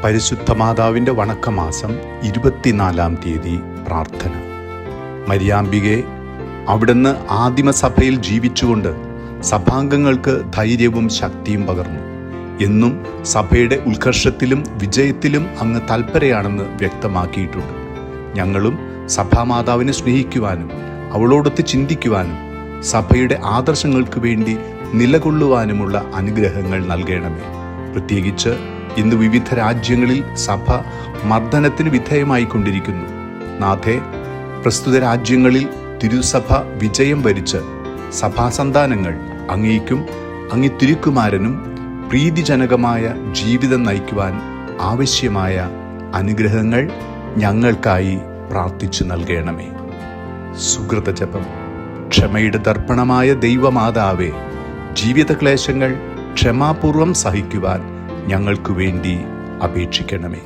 പരിശുദ്ധ മാതാവിൻ്റെ വണക്കമാസം 24-ാം തീയതി പ്രാർത്ഥന. മരിയാമ്പികയെ, അവിടുന്ന് ആദിമസഭയിൽ ജീവിച്ചുകൊണ്ട് സഭാംഗങ്ങൾക്ക് ധൈര്യവും ശക്തിയും പകർന്നു. എന്നും സഭയുടെ ഉത്കർഷത്തിലും വിജയത്തിലും അങ്ങ് തൽപരയാണെന്ന് വ്യക്തമാക്കിയിട്ടുണ്ട്. ഞങ്ങളും സഭാമാതാവിനെ സ്നേഹിക്കുവാനും അവളോടൊത്ത് ചിന്തിക്കുവാനും സഭയുടെ ആദർശങ്ങൾക്ക് വേണ്ടി നിലകൊള്ളുവാനുമുള്ള അനുഗ്രഹങ്ങൾ നൽകണമേ. പ്രത്യേകിച്ച് ഇന്ന് വിവിധ രാജ്യങ്ങളിൽ സഭ മർദ്ദനത്തിന് വിധേയമായിക്കൊണ്ടിരിക്കുന്നു. നാഥേ, പ്രസ്തുത രാജ്യങ്ങളിൽ തിരുസഭ വിജയം വരിച്ച് സഭാസന്താനങ്ങൾ അങ്ങേക്കും അങ്ങേ തിരുക്കുമാരനും പ്രീതിജനകമായ ജീവിതം നയിക്കുവാൻ ആവശ്യമായ അനുഗ്രഹങ്ങൾ ഞങ്ങൾക്കായി പ്രാർത്ഥിച്ചു നൽകണമേ. സുകൃത ജപം. ക്ഷമയുടെ ദർപ്പണമായ ദൈവമാതാവേ, ജീവിതക്ലേശങ്ങൾ ക്ഷമാപൂർവം സഹിക്കുവാൻ ഞങ്ങൾക്കു വേണ്ടി അപേക്ഷിക്കണമേ.